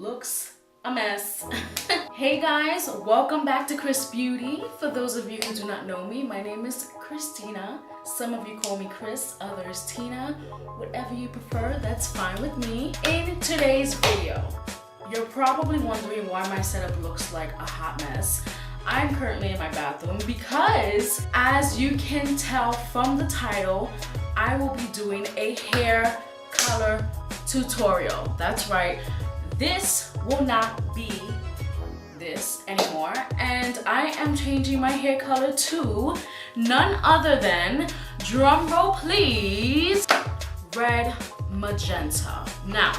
looks a mess. Hey guys, welcome back to Kriss Beauty. For those of you who do not know me, my name is Christina. Some of you call me Kriss, others Tina. Whatever you prefer, that's fine with me. In today's video, you're probably wondering why my setup looks like a hot mess. I'm currently in my bathroom because, as you can tell from the title, I will be doing a hair color tutorial. That's right, this will not be this anymore, and I am changing my hair color to none other than, drumroll please, red magenta. Now,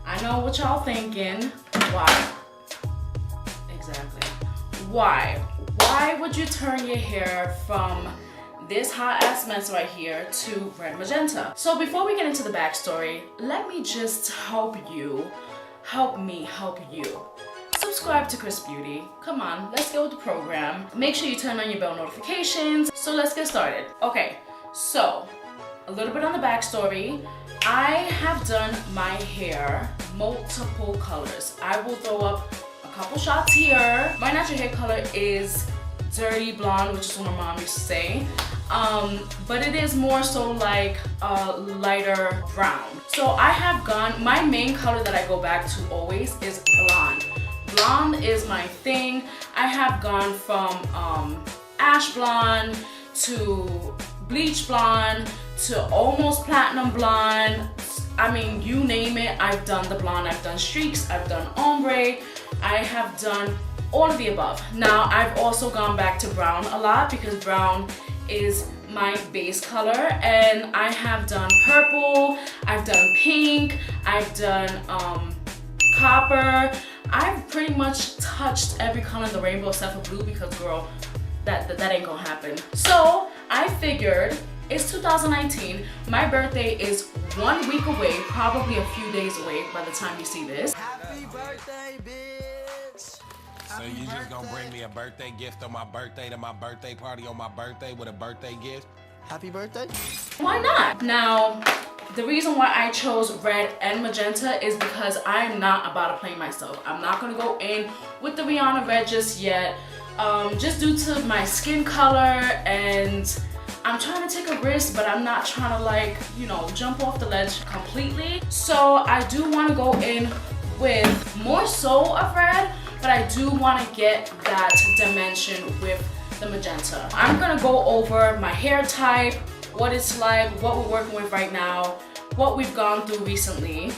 I know what y'all thinking. Why? Exactly. Why? Why would you turn your hair from this hot ass mess right here to red magenta? So before we get into the backstory, let me just help me help you. Subscribe to Kriss Beauty. Come on, let's go with the program. Make sure you turn on your bell notifications. So let's get started. Okay, so a little bit on the backstory. I have done my hair multiple colors. I will throw up a couple shots here. My natural hair color is dirty blonde, which is what my mom used to say. But it is more so like a lighter brown. So I have gone, my main color that I go back to always is blonde. Blonde is my thing. I have gone from ash blonde to bleach blonde to almost platinum blonde. I mean, you name it, I've done the blonde. I've done streaks, I've done ombre, I have done all of the above. Now, I've also gone back to brown a lot because brown is my base color, and I have done purple, I've done pink, I've done copper. I've pretty much touched every color in the rainbow except for blue because, girl, that ain't gonna happen. So I figured it's 2019. My birthday is 1 week away, probably a few days away by the time you see this. Happy birthday, bitch! So you just gonna bring me a birthday gift on my birthday to my birthday party on my birthday with a birthday gift? Happy birthday? Why not? Now, the reason why I chose red and magenta is because I'm not about to play myself. I'm not gonna go in with the Rihanna red just yet, just due to my skin color, and I'm trying to take a risk, but I'm not trying to, like, you know, jump off the ledge completely. So I do want to go in with more so of red, but I do want to get that dimension with the magenta. I'm gonna go over my hair type, what it's like, what we're working with right now, what we've gone through recently.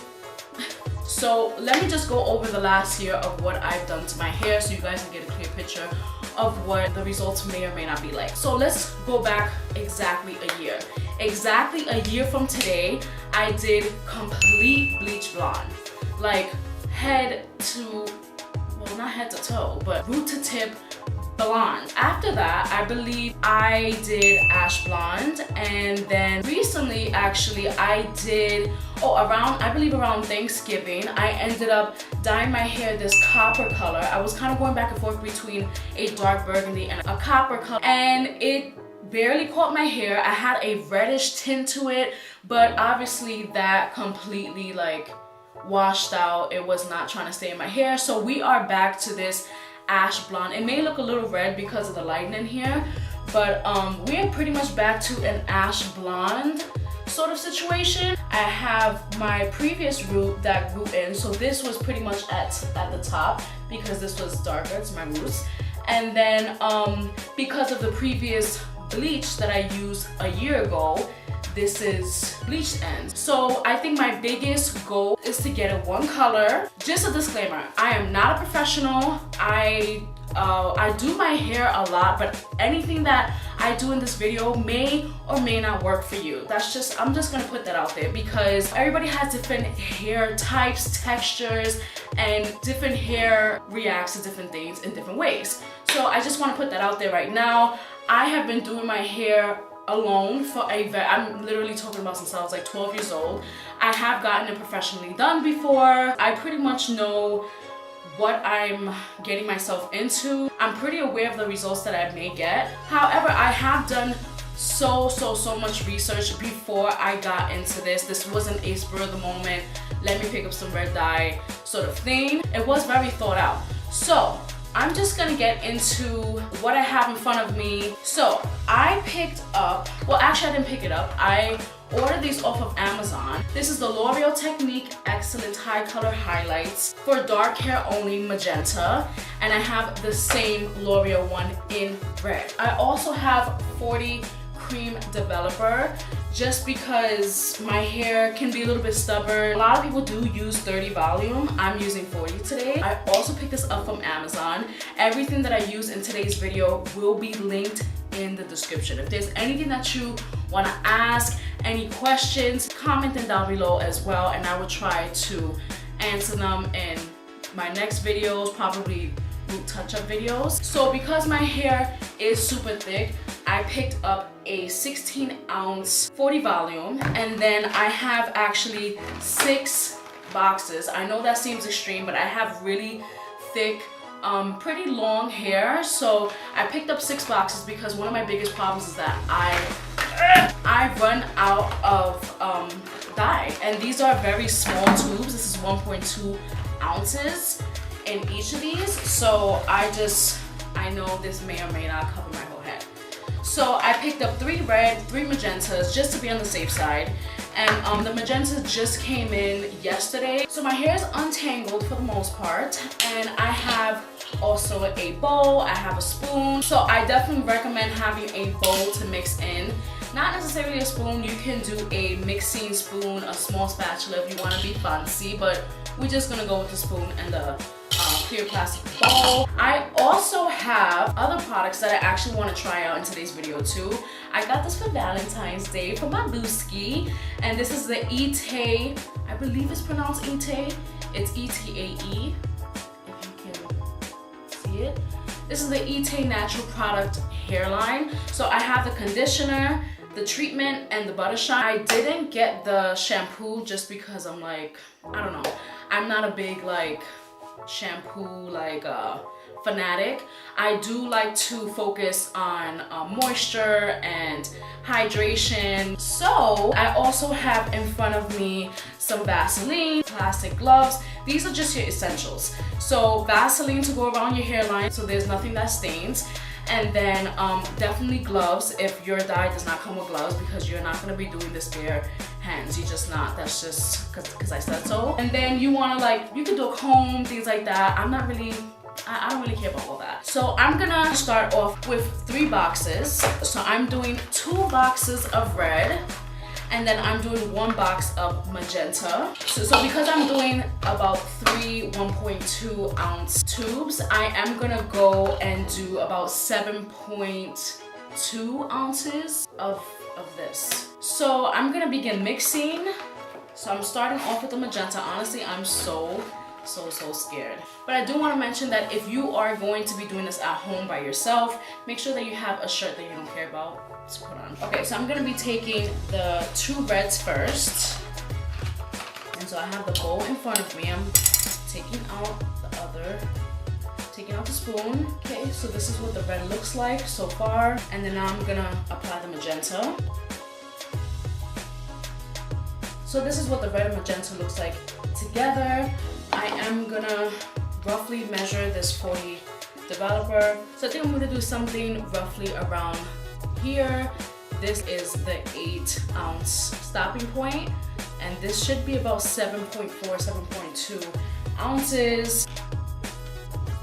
So let me just go over the last year of what I've done to my hair so you guys can get a clear picture of what the results may or may not be like. So let's go back exactly a year. Exactly a year from today, I did complete bleach blonde. Like head to, well, not head to toe, but root to tip blonde. After that, I believe I did ash blonde, and then recently, actually, I did, I believe around Thanksgiving, I ended up dyeing my hair this copper color. I was kind of going back and forth between a dark burgundy and a copper color, and it barely caught my hair. I had a reddish tint to it, but obviously that completely like washed out. It was not trying to stay in my hair. So we are back to this ash blonde. It may look a little red because of the lighting in here, but we're pretty much back to an ash blonde sort of situation. I have my previous root that grew in, so this was pretty much at the top because this was darker. It's my roots. And then because of the previous bleach that I used a year ago, this is bleached ends. So I think my biggest goal is to get it one color. Just a disclaimer, I am not a professional. I do my hair a lot, but anything that I do in this video may or may not work for you. I'm just gonna put that out there because everybody has different hair types, textures, and different hair reacts to different things in different ways. So I just wanna put that out there right now. I have been doing my hair alone for I'm literally talking about since I was like 12 years old. I have gotten it professionally done before. I pretty much know what I'm getting myself into. I'm pretty aware of the results that I may get. However, I have done so much research before I got into this. This wasn't a spur of the moment, let me pick up some red dye sort of thing. It was very thought out. So I'm just gonna get into what I have in front of me. So I picked up, well actually I didn't pick it up, I ordered these off of Amazon. This is the L'Oreal Technique Excellent Hicolor Highlights for dark hair only, magenta, and I have the same L'Oreal one in red. I also have 40 Creme Developer, just because my hair can be a little bit stubborn. A lot of people do use 30 volume. I'm using 40 today. I also picked this up from Amazon. Everything that I use in today's video will be linked in the description. If there's anything that you want to ask, any questions, comment them down below as well, and I will try to answer them in my next videos, probably root touch-up videos. So because my hair is super thick, I picked up a 16-ounce 40 volume, and then I have actually 6 boxes. I know that seems extreme, but I have really thick, pretty long hair, so I picked up 6 boxes because one of my biggest problems is that I run out of dye, and these are very small tubes. This is 1.2 ounces in each of these, so I know this may or may not cover my whole head. So I picked up 3 red, 3 magentas, just to be on the safe side. And the magenta just came in yesterday. So my hair is untangled for the most part. And I have also a bowl, I have a spoon. So I definitely recommend having a bowl to mix in. Not necessarily a spoon, you can do a mixing spoon, a small spatula if you want to be fancy, but we're just gonna go with the spoon and the clear plastic bowl. I also have other products that I actually want to try out in today's video too. I got this for Valentine's Day for my booski, and this is the TAE, I believe it's pronounced TAE. It's TAE, if you can see it. This is the TAE Natural Product Hairline. So I have the conditioner, the treatment, and the BUTTERSHINE. I didn't get the shampoo just because I'm like, I don't know, I'm not a big like shampoo fanatic. I do like to focus on moisture and hydration. So I also have in front of me some Vaseline, plastic gloves. These are just your essentials. So Vaseline to go around your hairline so there's nothing that stains. And then definitely gloves if your dye does not come with gloves, because you're not going to be doing this bare hands. You're just not. That's just because I said so. And then you want to you can do a comb, things like that. I don't really care about all that. So I'm gonna start off with 3 boxes. So I'm doing 2 boxes of red, and then I'm doing 1 box of magenta. So because I'm doing about 3 1.2 ounce tubes, I am gonna go and do about 7.2 ounces of this. So I'm gonna begin mixing. So I'm starting off with the magenta. Honestly, I'm so scared. But I do want to mention that if you are going to be doing this at home by yourself, make sure that you have a shirt that you don't care about to put on. Okay, so I'm going to be taking the 2 reds first. And so I have the bowl in front of me. I'm taking out the spoon. Okay, so this is what the red looks like so far. And then now I'm going to apply the magenta. So this is what the red and magenta looks like together. I am gonna roughly measure this 40 developer. So I think I'm gonna do something roughly around here. This is the 8 ounce stopping point, and this should be about 7.4, 7.2 ounces.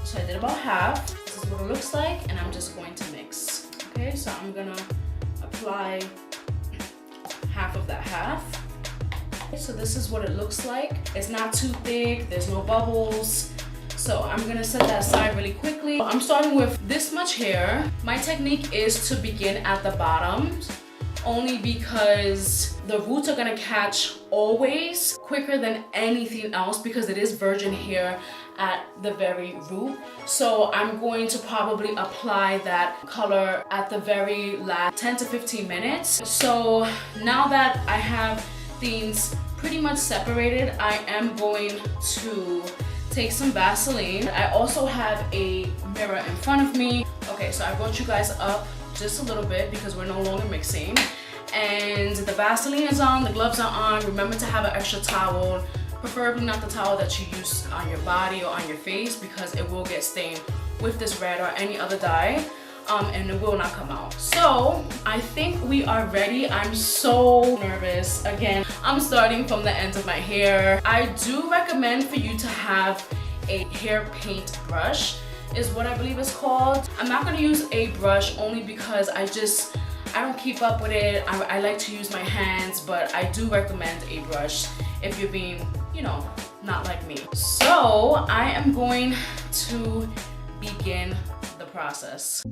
So I did about half. This is what it looks like, and I'm just going to mix. Okay, so I'm gonna apply half of that half. So this is what it looks like. It's not too thick, there's no bubbles. So I'm gonna set that aside really quickly. I'm starting with this much hair. My technique is to begin at the bottom, only because the roots are gonna catch always quicker than anything else, because it is virgin hair at the very root. So I'm going to probably apply that color at the very last 10 to 15 minutes. So now that I have things pretty much separated, I am going to take some Vaseline. I also have a mirror in front of me. Okay, so I brought you guys up just a little bit because we're no longer mixing. And the Vaseline is on, the gloves are on. Remember to have an extra towel, preferably not the towel that you use on your body or on your face because it will get stained with this red or any other dye. And it will not come out. So I think we are ready. I'm so nervous. Again, I'm starting from the ends of my hair. I do recommend for you to have a hair paint brush, is what I believe it's called. I'm not gonna use a brush only because I don't keep up with it. I like to use my hands, but I do recommend a brush if you're being, you know, not like me. So I am going to begin the process.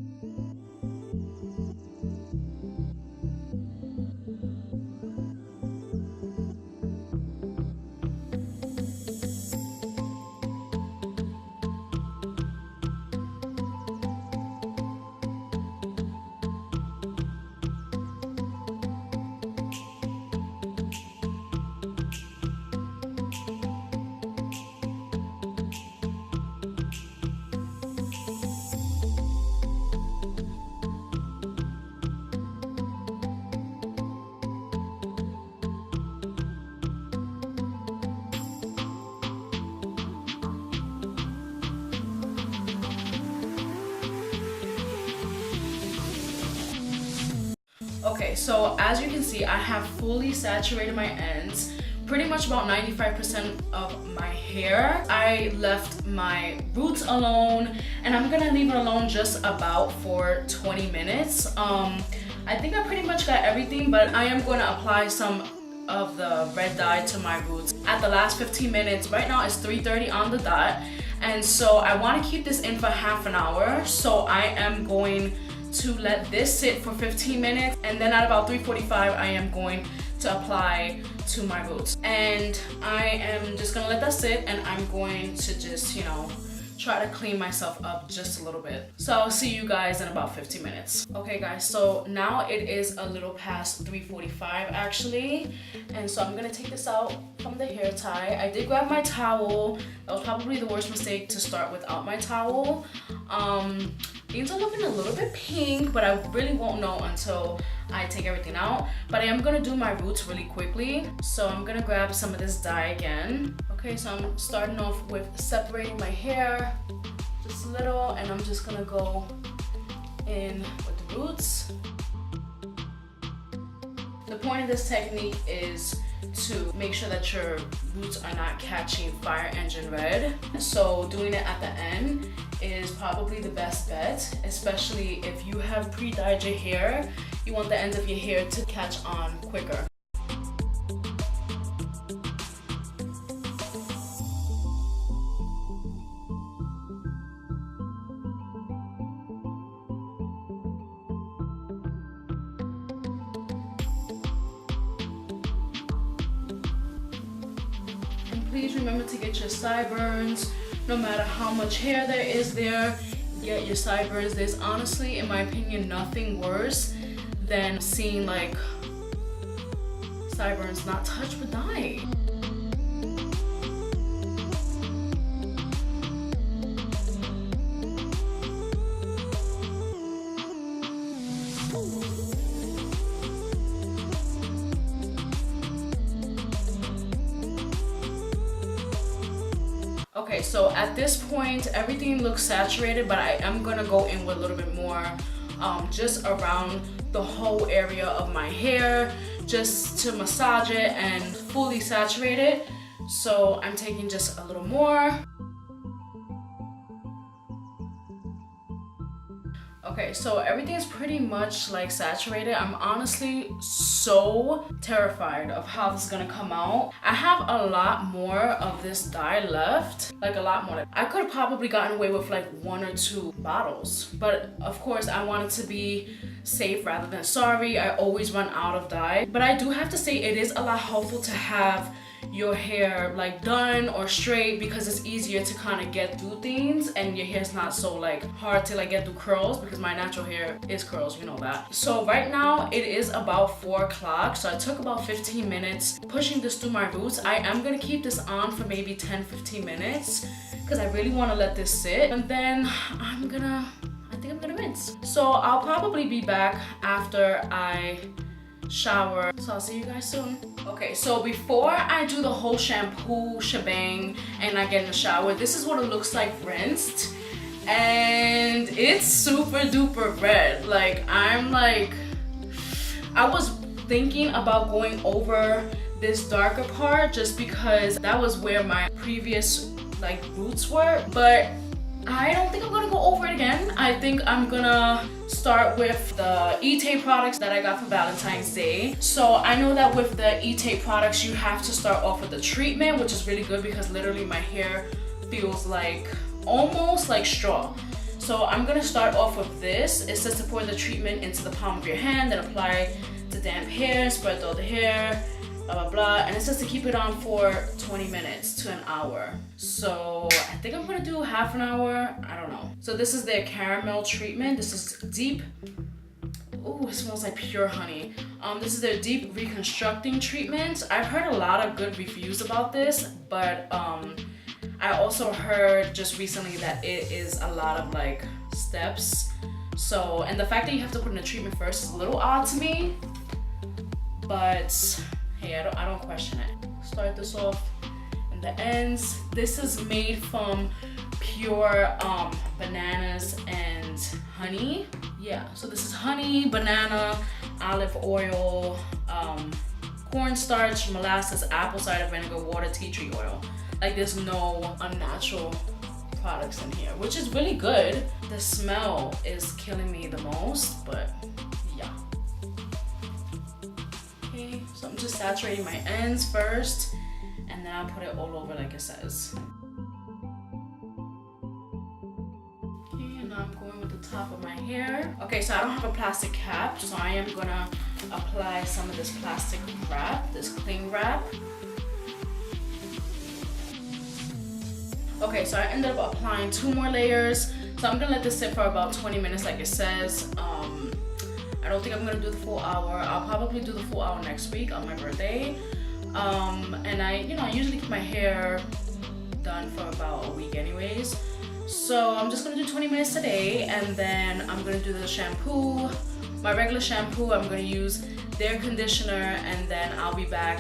Okay, so as you can see, I have fully saturated my ends, pretty much about 95% of my hair. I left my roots alone, and I'm gonna leave it alone just about for 20 minutes. I think I pretty much got everything, but I am gonna apply some of the red dye to my roots at the last 15 minutes. Right now it's 3:30 on the dot, and so I wanna keep this in for half an hour. So I am going to let this sit for 15 minutes, and then at about 3:45 I am going to apply to my roots. And I am just gonna let that sit, and I'm going to just, you know, try to clean myself up just a little bit. So I'll see you guys in about 15 minutes. Okay guys, so now it is a little past 3:45 actually, and so I'm gonna take this out from the hair tie. I did grab my towel. That was probably the worst mistake, to start without my towel. These are looking a little bit pink, but I really won't know until I take everything out. But I am gonna do my roots really quickly. So I'm gonna grab some of this dye again. Okay, so I'm starting off with separating my hair just a little, and I'm just gonna go in with the roots. The point of this technique is to make sure that your roots are not catching fire engine red. So doing it at the end is probably the best bet, especially if you have pre-dyed your hair. You want the ends of your hair to catch on quicker. Please remember to get your sideburns. No matter how much hair there is there, get your sideburns. There's honestly, in my opinion, nothing worse than seeing like sideburns not touched with dye. Okay, so at this point, everything looks saturated, but I am gonna go in with a little bit more just around the whole area of my hair, just to massage it and fully saturate it. So I'm taking just a little more. Okay, so everything is pretty much like saturated. I'm honestly so terrified of how this is gonna come out. I have a lot more of this dye left, like a lot more. I could have probably gotten away with like 1 or 2 bottles, but of course I wanted to be safe rather than sorry. I always run out of dye, but I do have to say it is a lot helpful to have your hair like done or straight, because it's easier to kind of get through things, and your hair's not so like hard to like get through curls, because my natural hair is curls, you know that. So right now it is about 4 o'clock, so I took about 15 minutes pushing this through my roots. I am gonna keep this on for maybe 10-15 minutes because I really want to let this sit, and then I think I'm gonna rinse. So I'll probably be back after I shower. So I'll see you guys soon. Okay, so before I do the whole shampoo shebang and I get in the shower, this is what it looks like rinsed. And it's super duper red. Like, I was thinking about going over this darker part just because that was where my previous like roots were, but I don't think I'm gonna go over it again. I think I'm gonna start with the TAE products that I got for Valentine's Day. So I know that with the TAE products, you have to start off with the treatment, which is really good because literally my hair feels like almost like straw. So I'm gonna start off with this. It says to pour the treatment into the palm of your hand and apply to damp hair, spread through the hair, blah blah blah, and it says to keep it on for 20 minutes to an hour. So I think I'm gonna do half an hour, I don't know. So this is their caramel treatment. This is deep. Oh, it smells like pure honey. This is their deep reconstructing treatment. I've heard a lot of good reviews about this, but I also heard just recently that it is a lot of like steps. So, and the fact that you have to put in a treatment first is a little odd to me, but hey, I don't question it. Start this off in the ends. This is made from pure bananas and honey. Yeah, so this is honey, banana, olive oil, cornstarch, molasses, apple cider vinegar, water, tea tree oil. Like, there's no unnatural products in here, which is really good. The smell is killing me the most, but yeah. Okay, so I'm just saturating my ends first, and then I'll put it all over like it says. Okay, and now I'm going with the top of my hair. Okay, so I don't have a plastic cap, so I am gonna apply some of this plastic wrap, this cling wrap. Okay, so I ended up applying 2 more layers. So I'm gonna let this sit for about 20 minutes like it says. I don't think I'm gonna do the full hour. I'll probably do the full hour next week on my birthday. And I usually keep my hair done for about a week anyways. So I'm just gonna do 20 minutes today, and then I'm gonna do the shampoo. My regular shampoo, I'm gonna use their conditioner, and then I'll be back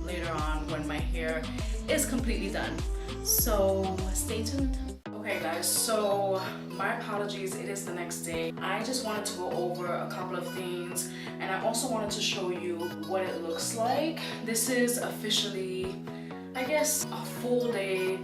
later on when my hair is completely done. So stay tuned. Okay guys, so my apologies, it is the next day. I just wanted to go over a couple of things, and I also wanted to show you what it looks like. This is officially, I guess, a full day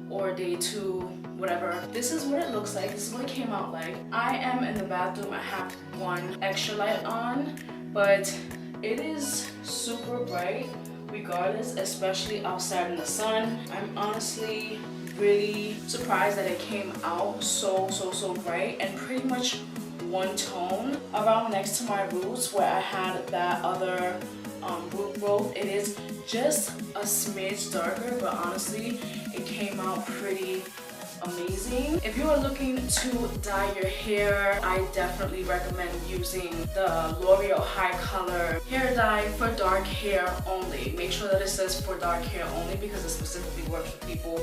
or day 2, whatever. This is what it looks like. This is what it came out like. I am in the bathroom. I have one extra light on, but it is super bright regardless, especially outside in the sun. I'm honestly really surprised that it came out so bright and pretty much one tone. Around next to my roots where I had that other root growth, it is just a smidge darker, but honestly it came out pretty amazing. If you are looking to dye your hair, I definitely recommend using the L'Oreal Hicolor hair dye for dark hair only. Make sure that it says for dark hair only because it specifically works for people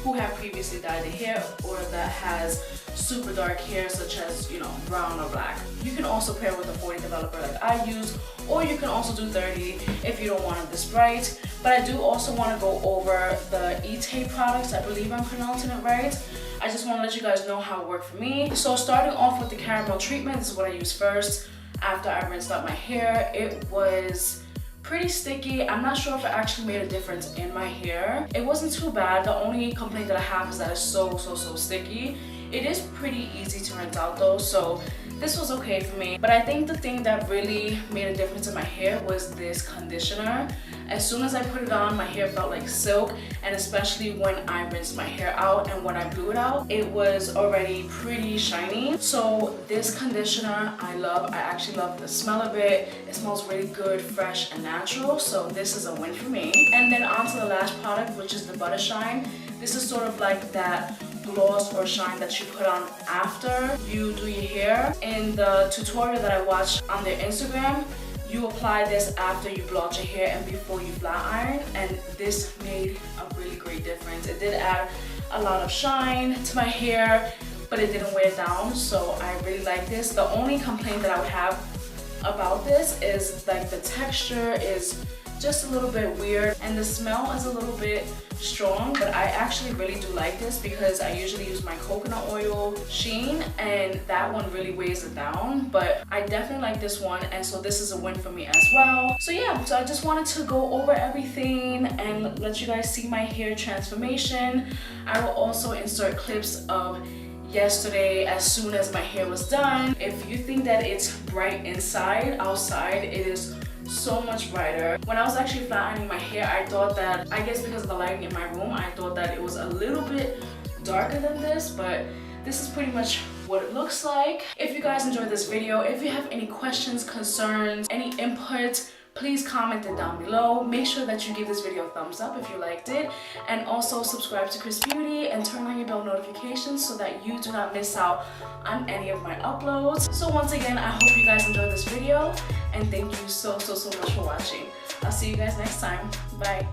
who have previously dyed their hair or that has super dark hair such as, brown or black. You can also pair with a 40 developer like I use, or you can also do 30 if you don't want it this bright. But I do also want to go over the TAE products. I believe I'm pronouncing it right. I just want to let you guys know how it worked for me. So starting off with the caramel treatment, this is what I used first after I rinsed out my hair. It was pretty sticky. I'm not sure if it actually made a difference in my hair. It wasn't too bad. The only complaint that I have is that it's so sticky. It is pretty easy to rinse out though, so this was okay for me. But I think the thing that really made a difference in my hair was this conditioner. As soon as I put it on, my hair felt like silk, and especially when I rinsed my hair out and when I blew it out, it was already pretty shiny. So this conditioner I love. I actually love the smell of it. It smells really good, fresh and natural, so this is a win for me. And then on to the last product, which is the BUTTERSHINE. This is sort of like that gloss or shine that you put on after you do your hair. In the tutorial that I watched on their Instagram, you apply this after you blow out your hair and before you flat iron, and this made a really great difference. It did add a lot of shine to my hair but it didn't wear down, so I really like this. The only complaint that I would have about this is like the texture is just a little bit weird and the smell is a little bit strong, but I actually really do like this because I usually use my coconut oil sheen and that one really weighs it down, but I definitely like this one, and so this is a win for me as well. So yeah, so I just wanted to go over everything and let you guys see my hair transformation. I will also insert clips of yesterday as soon as my hair was done. If you think that it's bright inside, outside it is so much brighter. When I was actually flat ironing my hair, I thought that, I guess because of the lighting in my room, I thought that it was a little bit darker than this, but this is pretty much what it looks like. If you guys enjoyed this video, if you have any questions, concerns, any input, please comment it down below. Make sure that you give this video a thumbs up if you liked it, and also subscribe to Kriss Beauty and turn on your bell notifications so that you do not miss out on any of my uploads. So once again, I hope you guys enjoyed this video, and thank you so much for watching. I'll see you guys next time. Bye.